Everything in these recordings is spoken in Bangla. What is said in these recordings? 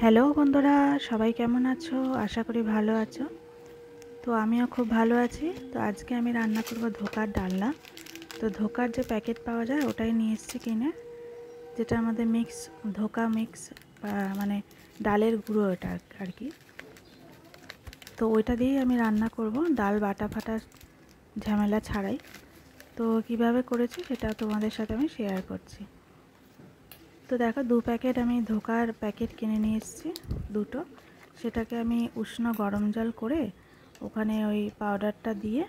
হ্যালো বন্ধুরা, সবাই কেমন আছো? আশা করি ভালো আছো। তো আমিও খুব ভালো আছি। তো আজকে আমি রান্না করব ধোকার ডালনা। তো ধোকার যে প্যাকেট পাওয়া যায় ওটাই নিয়ে এসেছি কিনে, যেটা আমাদের মিক্স ধোকা মিক্স, মানে ডালের গুঁড়ো এটা আর কি। তো ওইটা দিয়েই আমি রান্না করব, ডাল বাটা ফাটা ঝামেলা ছাড়াই। তো কিভাবে করেছি সেটা তোমাদের সাথে আমি শেয়ার করছি। তো দেখো, 2 প্যাকেট আমি ধোকার প্যাকেট কিনে নিয়ে এসেছি, দুটো। সেটাকে আমি উষ্ণ গরম জল করে ওখানে ওই পাউডারটা দিয়ে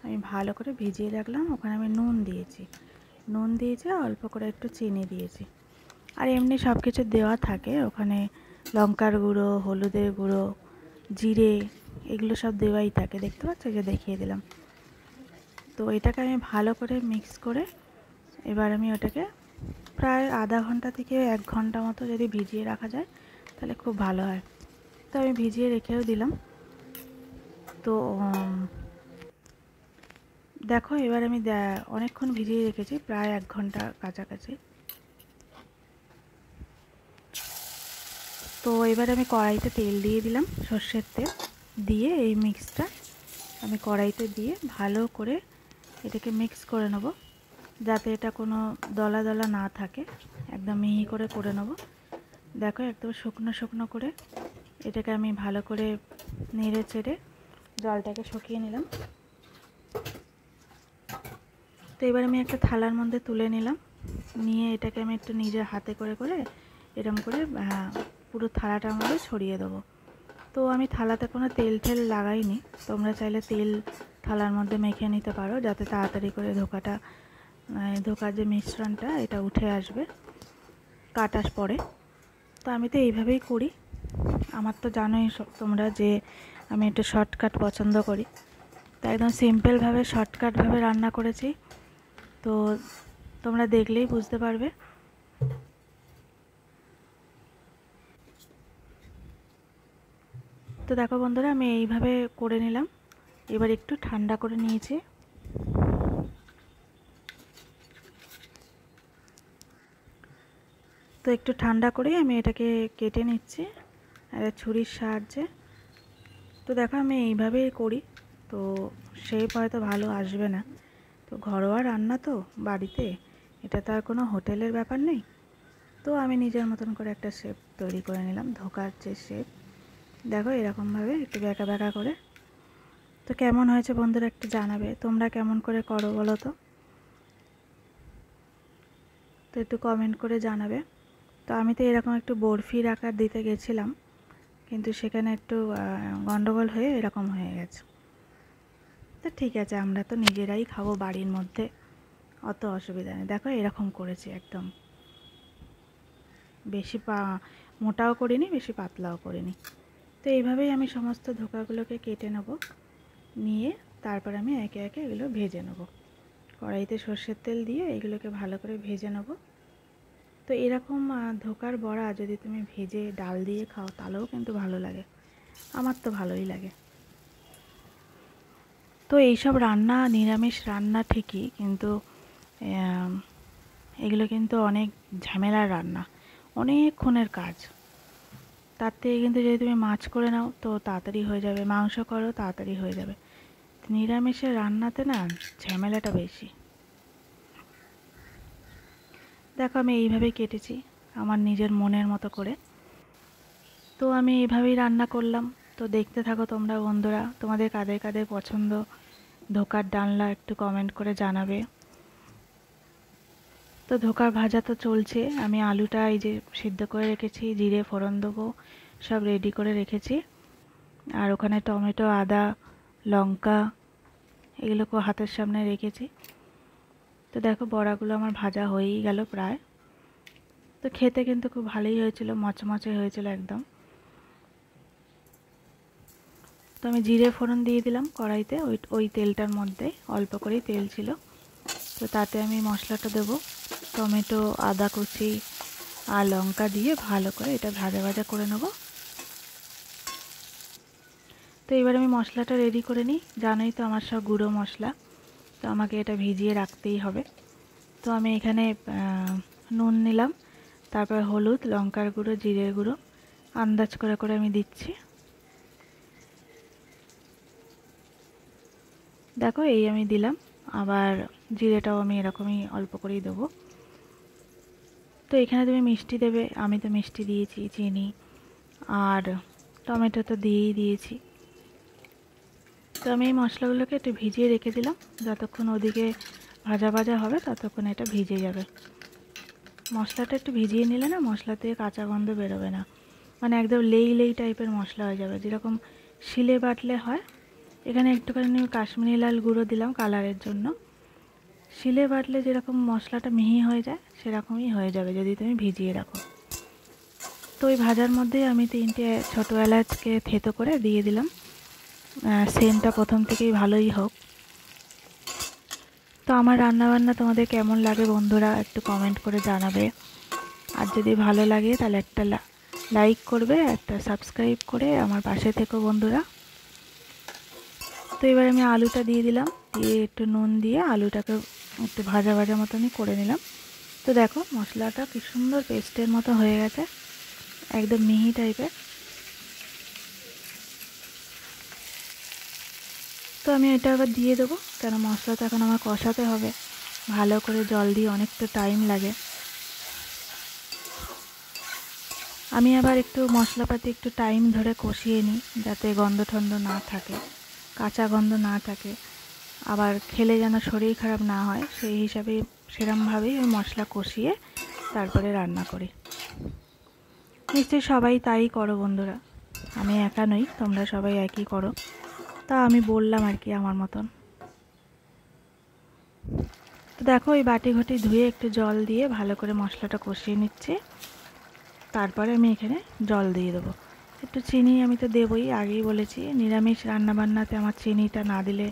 আমি ভালো করে ভিজিয়ে রাখলাম। ওখানে আমি নুন দিয়েছি, অল্প করে একটু চিনি দিয়েছি। আর এমনি সব কিছু দেওয়া থাকে ওখানে, লঙ্কার গুঁড়ো, হলুদের গুঁড়ো, জিরে, এগুলো সব দেওয়াই থাকে। দেখতে পাচ্ছ, যে দেখিয়ে দিলাম। তো এটাকে আমি ভালো করে মিক্স করে এবার আমি ওটাকে প্রায় আধা ঘন্টা থেকে 1 ঘন্টা মতো যদি ভিজিয়ে রাখা যায় তাহলে খুব ভালো হয়। তো আমি ভিজিয়ে রেখেও দিলাম। তো দেখো, এবার আমি অনেকক্ষণ ভিজিয়ে রেখেছি, প্রায় 1 ঘন্টা কাছাকাছি। তো এবার আমি কড়াইতে তেল দিয়ে দিলাম, সর্ষের তেল দিয়ে এই মিক্সটা আমি কড়াইতে দিয়ে ভালো করে এটাকে মিক্স করে নেব, যাতে এটা কোনো দলা দলা না থাকে। একদম মিহি করে নেব। দেখো, একদম শুকনো শুকনো করে এটাকে আমি ভালো করে নেড়ে চেড়ে জলটাকে শুকিয়ে নিলাম। তো এবার আমি একটা থালার মধ্যে তুলে নিলাম, নিয়ে এটাকে আমি একটু নিজের হাতে করে করে এরকম করে পুরো থালাটার মধ্যে ছড়িয়ে দেবো। তো আমি থালাতে কোনো তেল ঠেল লাগাইনি। তোমরা চাইলে তেল থালার মধ্যে মেখে নিতে পারো, যাতে তাড়াতাড়ি করে ধোকার যে মিশ্রণটা এটা উঠে আসবে কাটার পরে। তো আমি তো এইভাবেই করি। আমার তো জানোই তোমরা যে আমি একটু শর্টকাট পছন্দ করি। তো একদম সিম্পলভাবে শর্টকাটভাবে রান্না করেছি। তো তোমরা দেখলেই বুঝতে পারবে। তো দেখো বন্ধুরা, আমি এইভাবে করে নিলাম। এবার একটু ঠান্ডা করে নিয়েছি। তো একটু ঠান্ডা করেই আমি এটাকে কেটে নিচ্ছি ছুরির সাহায্যে। তো দেখো, আমি এইভাবেই করি। তো শেপ হয়তো ভালো আসবে না, তো ঘরোয়া রান্না তো বাড়িতে, এটা তো আর কোনো হোটেলের ব্যাপার নেই। তো আমি নিজের মতন করে একটা শেপ তৈরি করে নিলাম, ধোকার যে শেপ। দেখো, এরকমভাবে একটু ব্যাকা ব্যাকা করে। তো কেমন হয়েছে বন্ধুরা একটু জানাবে, তোমরা কেমন করে করো বলো তো। তো একটু কমেন্ট করে জানাবে। তো আমি তো এরকম একটু বরফির আকার দিতে গেছিলাম, কিন্তু সেখানে একটু গন্ডগোল হয়ে এরকম হয়ে গেছে। তো ঠিক আছে, আমরা তো নিজেরাই খাবো বাড়ির মধ্যে, অত অসুবিধা নেই। দেখো, এরকম করেছি, একদম বেশি মোটাও করিনি, বেশি পাতলাও করিনি। তো এইভাবেই আমি সমস্ত ধোকাগুলোকে কেটে নেব, নিয়ে তারপর আমি একে একে এগুলো ভেজে নেব। কড়াইতে সর্ষের তেল দিয়ে এগুলোকে ভালো করে ভেজে নেব। তো এরকম ধোকার বড়া যদি তুমি ভেজে ডাল দিয়ে খাও তাহলেও কিন্তু ভালো লাগে। আমার তো ভালোই লাগে। তো এইসব রান্না নিরামিষ রান্না ঠিকই, কিন্তু এগুলো কিন্তু অনেক ঝামেলার রান্না, অনেকক্ষণের কাজ। তার থেকে কিন্তু যদি তুমি মাছ করে নাও তো তাড়াতাড়ি হয়ে যাবে, মাংস করো তাড়াতাড়ি হয়ে যাবে। নিরামিষের রান্নাতে না ঝামেলাটা বেশি। দেখো, আমি এইভাবেই কেটেছি আমার নিজের মনের মতো করে। তো আমি এইভাবেই রান্না করলাম। তো দেখতে থাকো তোমরা বন্ধুরা, তোমাদের কাদের কাদের পছন্দ ধোকার ডালনা একটু কমেন্ট করে জানাবে। তো ধোকার ভাজা তো চলছে, আমি আলুটা এই যে সিদ্ধ করে রেখেছি, জিরে ফোড়ন দেবো, সব রেডি করে রেখেছি। আর ওখানে টমেটো, আদা, লঙ্কা এগুলোকে হাতের সামনে রেখেছি। তো দেখো, বড়াগুলো আমার ভাজা হয়েই গেল প্রায়। তো খেতে কিন্তু খুব ভালোই হয়েছিল, মচমচে হয়েছিল একদম। তো আমি জিরে ফোড়ন দিয়ে দিলাম কড়াইতে, ওই তেলটার মধ্যে অল্প করেই তেল ছিল। তো তাতে আমি মশলাটা দেবো, টমেটো, আদা কুচি আর লঙ্কা দিয়ে ভালো করে এটা ভাজা ভাজা করে নেব। তো এবার আমি মশলাটা রেডি করে নিই। জানোই তো আমার সব গুঁড়ো মশলা, তো আমাকে এটা ভিজিয়ে রাখতেই হবে। তো আমি এখানে নুন নিলাম, তারপর হলুদ, লঙ্কার গুঁড়ো, জিরের গুঁড়ো আন্দাজ করে করে আমি দিচ্ছি। দেখো এই আমি দিলাম, আবার জিরেটাও আমি এরকমই অল্প করেই দেবো। তো এখানে তুমি মিষ্টি দেবে, আমি তো মিষ্টি দিয়েছি, চিনি আর টমেটো তো দিয়েই দিয়েছি। তো আমি এই মশলাগুলোকে একটু ভিজিয়ে রেখে দিলাম, যতক্ষণ ওদিকে ভাজা ভাজা হবে ততক্ষণ এটা ভিজে যাবে। মশলাটা একটু ভিজিয়ে নিলে না মশলা থেকে কাঁচা গন্ধ বেরোবে না, মানে একদম লেই লেই টাইপের মশলা হয়ে যাবে, যেরকম শিলে বাটলে হয়। এখানে একটুখানি কাশ্মীরি লাল গুঁড়ো দিলাম কালারের জন্য। শিলে বাটলে যেরকম মশলাটা মিহি হয়ে যায় সেরকমই হয়ে যাবে যদি তুমি ভিজিয়ে রাখো। তো ওই ভাজার মধ্যেই আমি 3টে ছোটো এলাচকে থেতো করে দিয়ে দিলাম। সেন্টটা প্রথম থেকেই ভালোই হোক। তো আমার রান্নাবান্না তোমাদের কেমন লাগে বন্ধুরা একটু কমেন্ট করে জানাবে। আর যদি ভালো লাগে তাহলে একটা লাইক করবে, একটা সাবস্ক্রাইব করে আমার পাশে থেকো বন্ধুরা। তো এবার আমি আলুটা দিয়ে দিলাম, দিয়ে একটু নুন দিয়ে আলুটাকে একটু ভাজা ভাজা মতনই করে নিলাম। তো দেখো মশলাটা কি সুন্দর পেস্টের মতো হয়ে গেছে, একদম মিহি টাইপের। তো আমি এটা আবার দিয়ে দেবো, কেন মশলাটা এখন আমার কষাতে হবে ভালো করে, জল দিয়ে অনেকটা টাইম লাগে। আমি আবার একটু মশলাপাতি একটু টাইম ধরে কষিয়ে নিই, যাতে গন্ধ টন্ধ না থাকে, কাঁচা গন্ধ না থাকে, আবার খেলে যেন শরীর খারাপ না হয়, সেই হিসাবে সেরমভাবেই ওই মশলা কষিয়ে তারপরে রান্না করি। নিশ্চয়ই সবাই তাই করো বন্ধুরা, আমি একা নই, তোমরা সবাই একই করো। তা আমি বললাম আর কি আমার মতন। তো দেখো ওই বাটি ঘটি ধুয়ে একটু জল দিয়ে ভালো করে মশলাটা কষিয়ে নিচ্ছি। তারপরে আমি এখানে জল দিয়ে দেবো। একটু চিনি আমি তো দেবই, আগেই বলেছি নিরামিষ রান্নাবান্নাতে আমার চিনিটা না দিলে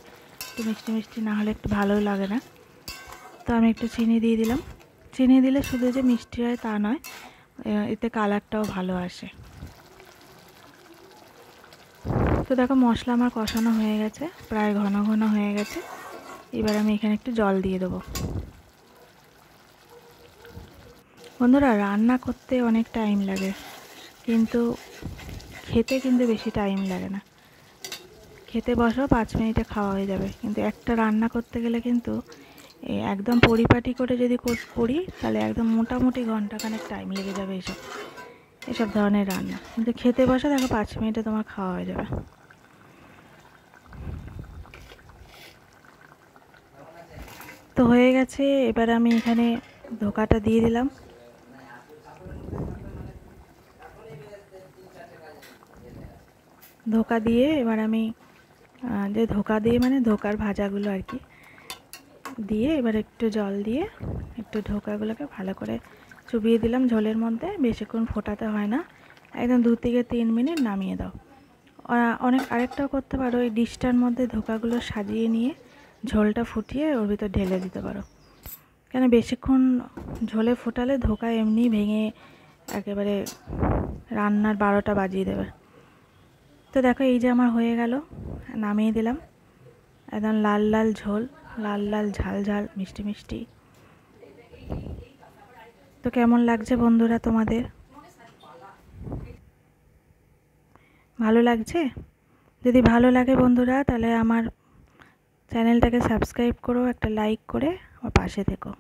একটু মিষ্টি মিষ্টি না হলে একটু ভালোই লাগে না। তো আমি একটু চিনি দিয়ে দিলাম। চিনি দিলে শুধু যে মিষ্টি হয় তা নয়, এতে কালারটাও ভালো আসে। তো দেখো মশলা আমার কষানো হয়ে গেছে, প্রায় ঘন ঘন হয়ে গেছে। এবার আমি এখানে একটু জল দিয়ে দেবো। বন্ধুরা রান্না করতে অনেক টাইম লাগে, কিন্তু খেতে কিন্তু বেশি টাইম লাগে না। খেতে বসো 5 মিনিটে খাওয়া হয়ে যাবে, কিন্তু একটা রান্না করতে গেলে কিন্তু একদম পরিপাটি করে যদি করি তাহলে একদম মোটামুটি ঘন্টাখানেক টাইম লেগে যাবে এসব ধরনের রান্না। কিন্তু খেতে বসো দেখো 5 মিনিটে তোমার খাওয়া হয়ে যাবে। তো হয়ে গেছে, এবার আমি এখানে ধোকাটা দিয়ে দিলাম। ধোকা দিয়ে এবার আমি যে ধোকা দিয়ে মানে ধোকার ভাজাগুলো আর কি দিয়ে, এবার একটু জল দিয়ে একটু ধোকাগুলোকে ভালো করে চুবিয়ে দিলাম ঝোলের মধ্যে। বেশিক্ষণ ফোটাতে হয় না, একদম 2 থেকে 3 মিনিট নামিয়ে দাও। অনেক আরেকটাও করতে পারো, এই ডিশটার মধ্যে ধোকাগুলো সাজিয়ে নিয়ে ঝোলটা ফুটিয়ে ওর ভিতর ঢেলে দিতে পারো, কেন বেশিক্ষণ ঝোলে ফোটালে ধোকা এমনি ভেঙে একেবারে রান্নার 12টা বাজিয়ে দেবে। তো দেখো এই যে আমার হয়ে গেল, নামিয়ে দিলাম। একদম লাল লাল ঝোল, লাল লাল ঝাল ঝাল মিষ্টি মিষ্টি। তো কেমন লাগছে বন্ধুরা তোমাদের? ভালো লাগছে? যদি ভালো লাগে বন্ধুরা তাহলে আমার চ্যানেলটাকে সাবস্ক্রাইব করো, একটা লাইক করে আমার পাশে থেকো।